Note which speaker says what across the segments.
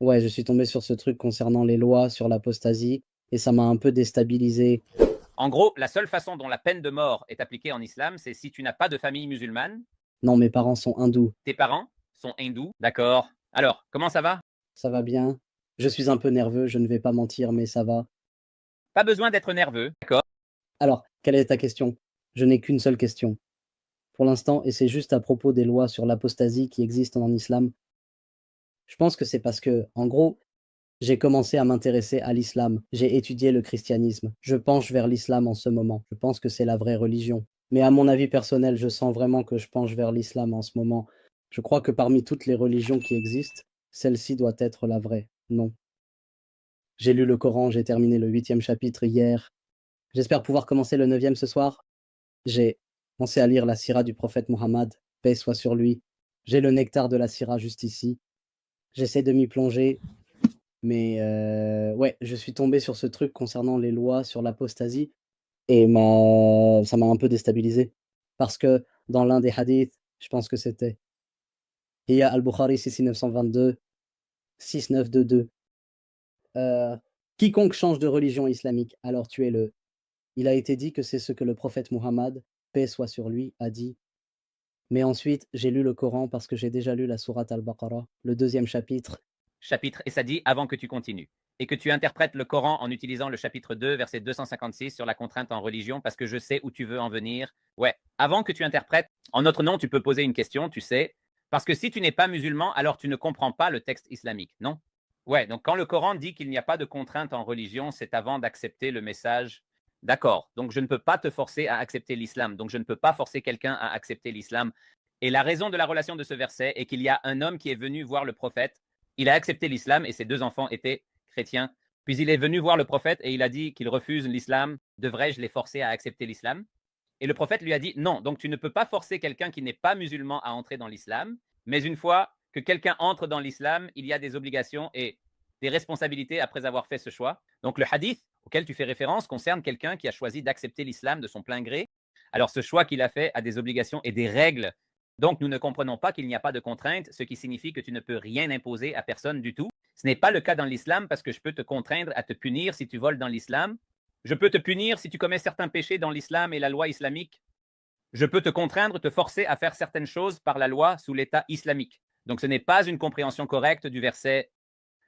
Speaker 1: Ouais, je suis tombé sur ce truc concernant les lois sur l'apostasie et ça m'a un peu déstabilisé.
Speaker 2: En gros, la seule façon dont la peine de mort est appliquée en islam, c'est si tu n'as pas de famille musulmane,
Speaker 1: Non, mes parents sont hindous.
Speaker 2: tes parents sont hindous, d'accord. Alors, comment ça va?
Speaker 1: Ça va bien? Je suis un peu nerveux, je ne vais pas mentir, mais ça va.
Speaker 2: Pas besoin d'être nerveux, d'accord.
Speaker 1: Alors, quelle est ta question? Je n'ai qu'une seule question. Pour l'instant, et c'est juste à propos des lois sur l'apostasie qui existent en islam. Je pense que c'est parce que, en gros, j'ai commencé à m'intéresser à l'islam. J'ai étudié le christianisme. Je penche vers l'islam en ce moment. Je pense que c'est la vraie religion. Mais à mon avis personnel, je sens vraiment que je penche vers l'islam en ce moment. Je crois que parmi toutes les religions qui existent, celle-ci doit être la vraie. Non. J'ai lu le Coran, j'ai terminé le 8e chapitre hier. J'espère pouvoir commencer le 9e ce soir. J'ai commencé à lire la sira du prophète Mohammed, paix soit sur lui. J'ai le nectar de la sira juste ici. J'essaie de m'y plonger, mais ouais, je suis tombé sur ce truc concernant les lois sur l'apostasie et ça m'a un peu déstabilisé. Parce que dans l'un des hadiths, je pense que c'était Hiya al-Bukhari 6922, 6922, quiconque change de religion islamique, alors tuez-le. Il a été dit que c'est ce que le prophète Mohammed, paix soit sur lui, a dit. Mais ensuite, j'ai lu le Coran parce que j'ai déjà lu la sourate al-Baqarah, le 2e chapitre.
Speaker 2: Chapitre, et ça dit avant que tu continues. Et que tu interprètes le Coran en utilisant le chapitre 2, verset 256 sur la contrainte en religion, parce que je sais où tu veux en venir. Ouais, avant que tu interprètes, en notre nom, tu peux poser une question, tu sais, parce que si tu n'es pas musulman, alors tu ne comprends pas le texte islamique, non? Ouais, donc quand le Coran dit qu'il n'y a pas de contrainte en religion, c'est avant d'accepter le message. D'accord, donc je ne peux pas te forcer à accepter l'islam, donc je ne peux pas forcer quelqu'un à accepter l'islam. Et la raison de la relation de ce verset est qu'il y a un homme qui est venu voir le prophète, il a accepté l'islam et ses deux enfants étaient chrétiens. Puis il est venu voir le prophète et il a dit qu'il refuse l'islam. Devrais-je les forcer à accepter l'islam? Et le prophète lui a dit non, donc tu ne peux pas forcer quelqu'un qui n'est pas musulman à entrer dans l'islam, mais une fois que quelqu'un entre dans l'islam, il y a des obligations et des responsabilités après avoir fait ce choix. Donc le hadith auquel tu fais référence concerne quelqu'un qui a choisi d'accepter l'islam de son plein gré. Alors ce choix qu'il a fait a des obligations et des règles. Donc nous ne comprenons pas qu'il n'y a pas de contrainte, ce qui signifie que tu ne peux rien imposer à personne du tout. Ce n'est pas le cas dans l'islam parce que je peux te contraindre à te punir si tu voles dans l'islam. Je peux te punir si tu commets certains péchés dans l'islam et la loi islamique. Je peux te contraindre, te forcer à faire certaines choses par la loi sous l'État islamique. Donc ce n'est pas une compréhension correcte du verset.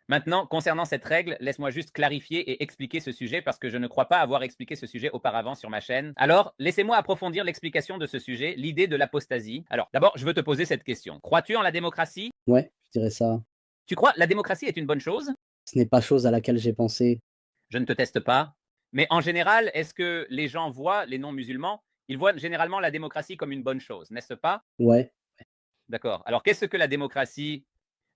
Speaker 2: Maintenant, concernant cette règle, laisse-moi juste clarifier et expliquer ce sujet parce que je ne crois pas avoir expliqué ce sujet auparavant sur ma chaîne. Alors, laissez-moi approfondir l'explication de ce sujet, l'idée de l'apostasie. Alors, d'abord, je veux te poser cette question. Crois-tu en la démocratie?
Speaker 1: Ouais, je dirais ça.
Speaker 2: Tu crois la démocratie est une bonne chose?
Speaker 1: Ce n'est pas chose à laquelle j'ai pensé.
Speaker 2: Je ne te teste pas. Mais en général, est-ce que les gens voient, les non-musulmans, ils voient généralement la démocratie comme une bonne chose, n'est-ce pas?
Speaker 1: Ouais,
Speaker 2: D'accord. Alors, qu'est-ce que la démocratie?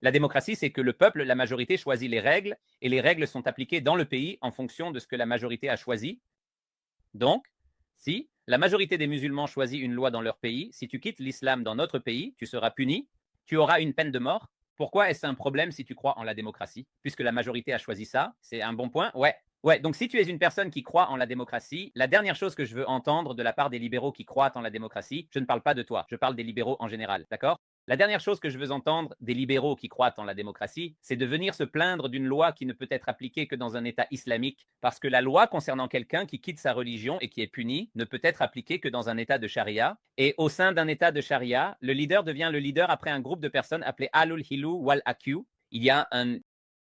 Speaker 2: La démocratie, c'est que le peuple, la majorité, choisit les règles et les règles sont appliquées dans le pays en fonction de ce que la majorité a choisi. Donc, si la majorité des musulmans choisit une loi dans leur pays, si tu quittes l'islam dans notre pays, tu seras puni, tu auras une peine de mort. Pourquoi est-ce un problème si tu crois en la démocratie? Puisque la majorité a choisi ça, c'est un bon point. Ouais. Ouais, donc si tu es une personne qui croit en la démocratie, la dernière chose que je veux entendre de la part des libéraux qui croient en la démocratie, je ne parle pas de toi, je parle des libéraux en général, d'accord? La dernière chose que je veux entendre des libéraux qui croient en la démocratie, c'est de venir se plaindre d'une loi qui ne peut être appliquée que dans un État islamique, parce que la loi concernant quelqu'un qui quitte sa religion et qui est puni ne peut être appliquée que dans un État de charia. Et au sein d'un État de charia, le leader devient le leader après un groupe de personnes appelé Alul Hilu wal Akyu. Il y a un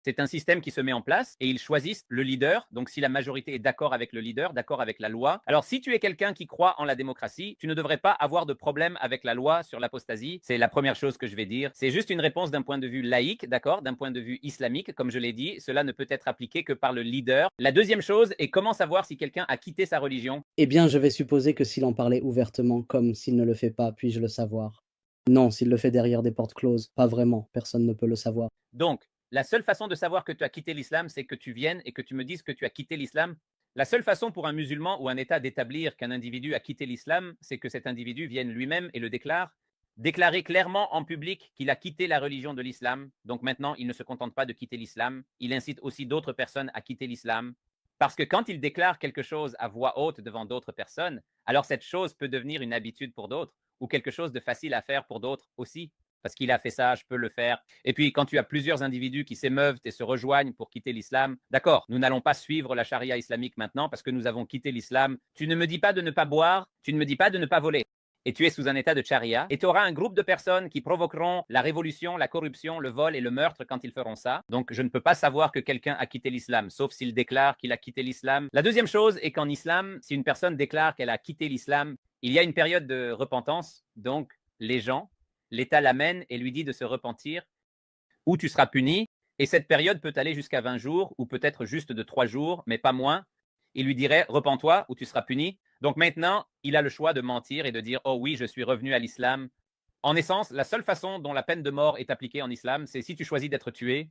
Speaker 2: C'est un système qui se met en place et ils choisissent le leader. Donc, si la majorité est d'accord avec le leader, d'accord avec la loi. Alors, si tu es quelqu'un qui croit en la démocratie, tu ne devrais pas avoir de problème avec la loi sur l'apostasie. C'est la première chose que je vais dire. C'est juste une réponse d'un point de vue laïque, d'accord, d'un point de vue islamique. Comme je l'ai dit, cela ne peut être appliqué que par le leader. La deuxième chose est comment savoir si quelqu'un a quitté sa religion.
Speaker 1: eh bien, je vais supposer que s'il en parlait ouvertement, comme s'il ne le fait pas, puis-je le savoir? Non, s'il le fait derrière des portes closes, pas vraiment, personne ne peut le savoir.
Speaker 2: Donc, la seule façon de savoir que tu as quitté l'islam, c'est que tu viennes et que tu me dises que tu as quitté l'islam. La seule façon pour un musulman ou un État d'établir qu'un individu a quitté l'islam, c'est que cet individu vienne lui-même et le déclare. Déclarer clairement en public qu'il a quitté la religion de l'islam. Donc maintenant, il ne se contente pas de quitter l'islam, il incite aussi d'autres personnes à quitter l'islam. Parce que quand il déclare quelque chose à voix haute devant d'autres personnes, alors cette chose peut devenir une habitude pour d'autres ou quelque chose de facile à faire pour d'autres aussi. parce qu'il a fait ça, je peux le faire. Et puis, quand tu as plusieurs individus qui s'émeuvent et se rejoignent pour quitter l'islam, d'accord, nous n'allons pas suivre la charia islamique maintenant parce que nous avons quitté l'islam. Tu ne me dis pas de ne pas boire, tu ne me dis pas de ne pas voler. Et tu es sous un état de charia, et tu auras un groupe de personnes qui provoqueront la révolution, la corruption, le vol et le meurtre quand ils feront ça. Donc, je ne peux pas savoir que quelqu'un a quitté l'islam, sauf s'il déclare qu'il a quitté l'islam. La deuxième chose est qu'en islam, si une personne déclare qu'elle a quitté l'islam, il y a une période de repentance. Donc, les gens, l'État l'amène et lui dit de se repentir, ou tu seras puni. Et cette période peut aller jusqu'à 20 jours, ou peut-être juste de 3 jours, mais pas moins. Il lui dirait, repens-toi, ou tu seras puni. Donc maintenant, il a le choix de mentir et de dire, oh oui, je suis revenu à l'islam. En essence, la seule façon dont la peine de mort est appliquée en islam, c'est si tu choisis d'être tué.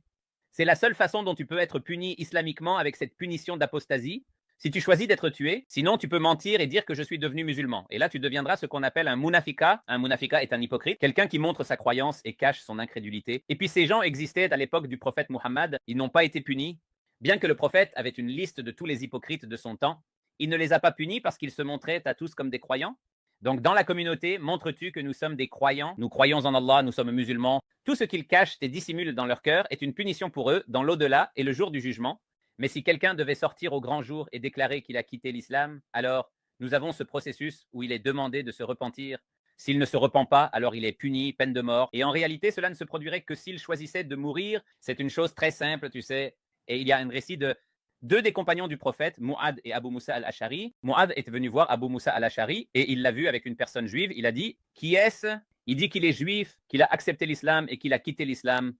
Speaker 2: C'est la seule façon dont tu peux être puni islamiquement avec cette punition d'apostasie. Si tu choisis d'être tué, sinon tu peux mentir et dire que je suis devenu musulman. Et là, tu deviendras ce qu'on appelle un munafika. Un munafika est un hypocrite, quelqu'un qui montre sa croyance et cache son incrédulité. Et puis ces gens existaient à l'époque du prophète Muhammad. Ils n'ont pas été punis. Bien que le prophète avait une liste de tous les hypocrites de son temps, il ne les a pas punis parce qu'ils se montraient à tous comme des croyants. Donc, dans la communauté, montres-tu que nous sommes des croyants, nous croyons en Allah, nous sommes musulmans. Tout ce qu'ils cachent et dissimulent dans leur cœur est une punition pour eux dans l'au-delà et le jour du jugement. Mais si quelqu'un devait sortir au grand jour et déclarer qu'il a quitté l'islam, alors nous avons ce processus où il est demandé de se repentir. S'il ne se repent pas, alors il est puni, peine de mort. Et en réalité, cela ne se produirait que s'il choisissait de mourir. C'est une chose très simple, tu sais. Et il y a un récit de deux des compagnons du prophète, Mu'ad et Abu Musa al-Ash'ari. Mu'ad est venu voir Abu Musa al-Ash'ari et il l'a vu avec une personne juive. Il a dit, qui est-ce? Il dit qu'il est juif, qu'il a accepté l'islam et qu'il a quitté l'islam.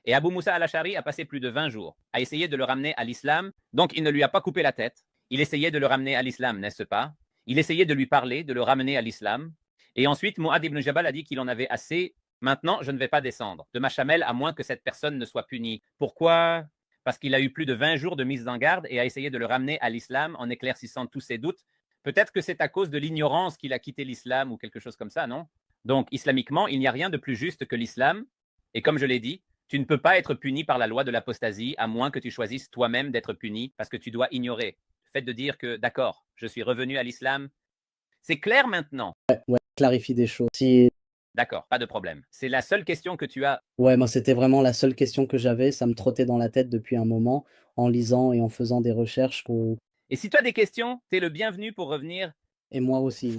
Speaker 2: Et Abu Musa al-Ash'ari a passé plus de 20 jours à essayer de le ramener à l'islam. Donc, il ne lui a pas coupé la tête. Il essayait de le ramener à l'islam, n'est-ce pas? Il essayait de lui parler, de le ramener à l'islam. Et ensuite, Mu'ad ibn Jabal a dit qu'il en avait assez. Maintenant, je ne vais pas descendre de ma chamelle à moins que cette personne ne soit punie. Pourquoi? Parce qu'il a eu plus de 20 jours de mise en garde et a essayé de le ramener à l'islam en éclaircissant tous ses doutes. Peut-être que c'est à cause de l'ignorance qu'il a quitté l'islam ou quelque chose comme ça, non? Donc, islamiquement, il n'y a rien de plus juste que l'islam. Et comme je l'ai dit, tu ne peux pas être puni par la loi de l'apostasie à moins que tu choisisses toi-même d'être puni parce que tu dois ignorer. Le fait de dire que, d'accord, je suis revenu à l'islam, c'est clair maintenant.
Speaker 1: Ouais, clarifie des choses. Si...
Speaker 2: D'accord, pas de problème. C'est la seule question que tu as.
Speaker 1: Ouais, moi c'était vraiment la seule question que j'avais, ça me trottait dans la tête depuis un moment, en lisant et en faisant des recherches.
Speaker 2: Et si tu as des questions, tu es le bienvenu pour revenir.
Speaker 1: Et moi aussi.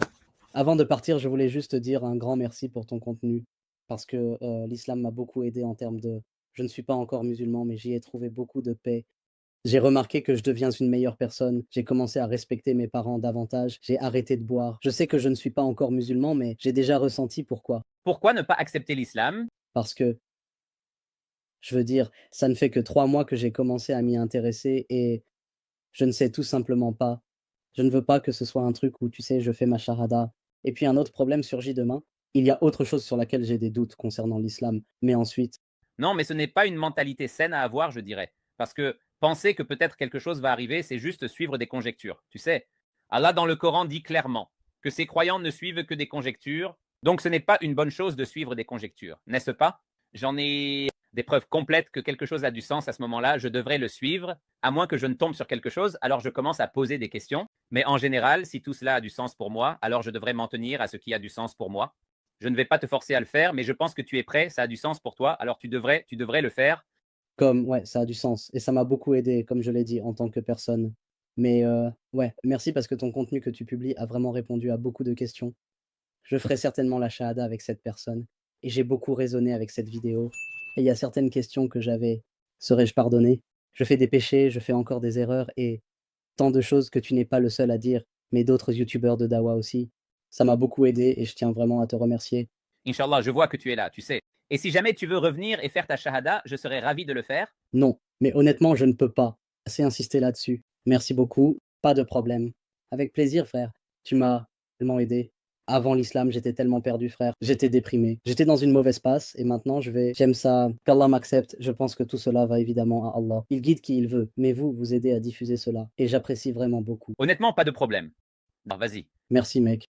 Speaker 1: Avant de partir, je voulais juste te dire un grand merci pour ton contenu, parce que l'islam m'a beaucoup aidé en termes de... Je ne suis pas encore musulman, mais j'y ai trouvé beaucoup de paix. J'ai remarqué que je deviens une meilleure personne. J'ai commencé à respecter mes parents davantage. J'ai arrêté de boire. Je sais que je ne suis pas encore musulman, mais j'ai déjà ressenti pourquoi.
Speaker 2: Pourquoi ne pas accepter l'islam?
Speaker 1: Parce que, je veux dire, ça ne fait que 3 mois que j'ai commencé à m'y intéresser et je ne sais tout simplement pas. Je ne veux pas que ce soit un truc où, tu sais, je fais ma charada. Et puis un autre problème surgit demain. Il y a autre chose sur laquelle j'ai des doutes concernant l'islam. Mais ensuite,
Speaker 2: Non, mais ce n'est pas une mentalité saine à avoir, je dirais. Parce que penser que peut-être quelque chose va arriver, c'est juste suivre des conjectures. Tu sais, Allah dans le Coran dit clairement que ses croyants ne suivent que des conjectures. Donc ce n'est pas une bonne chose de suivre des conjectures, n'est-ce pas? J'en ai des preuves complètes que quelque chose a du sens à ce moment-là, je devrais le suivre, à moins que je ne tombe sur quelque chose, alors je commence à poser des questions. Mais en général, si tout cela a du sens pour moi, alors je devrais m'en tenir à ce qui a du sens pour moi. Je ne vais pas te forcer à le faire, mais je pense que tu es prêt, ça a du sens pour toi, alors tu devrais le faire.
Speaker 1: comme, ouais, ça a du sens. Et ça m'a beaucoup aidé, comme je l'ai dit, en tant que personne. Mais ouais, merci parce que ton contenu que tu publies a vraiment répondu à beaucoup de questions. Je ferai certainement la shahada avec cette personne. Et j'ai beaucoup raisonné avec cette vidéo. Et il y a certaines questions que j'avais. Serais-je pardonné? Je fais des péchés, je fais encore des erreurs et tant de choses que tu n'es pas le seul à dire, mais d'autres youtubeurs de Dawa aussi. Ça m'a beaucoup aidé et je tiens vraiment à te remercier.
Speaker 2: Inch'Allah, je vois que tu es là, tu sais. Et si jamais tu veux revenir et faire ta shahada, je serais ravi de le faire.
Speaker 1: Non, mais honnêtement, je ne peux pas. Assez insister là-dessus. Merci beaucoup, pas de problème. Avec plaisir, frère. Tu m'as tellement aidé. Avant l'islam, j'étais tellement perdu, frère. J'étais déprimé. J'étais dans une mauvaise passe et maintenant j'aime ça. Qu'Allah m'accepte. Je pense que tout cela va évidemment à Allah. Il guide qui il veut, mais vous aidez à diffuser cela. Et j'apprécie vraiment beaucoup.
Speaker 2: Honnêtement, pas de problème. Non, vas-y.
Speaker 1: Merci, mec.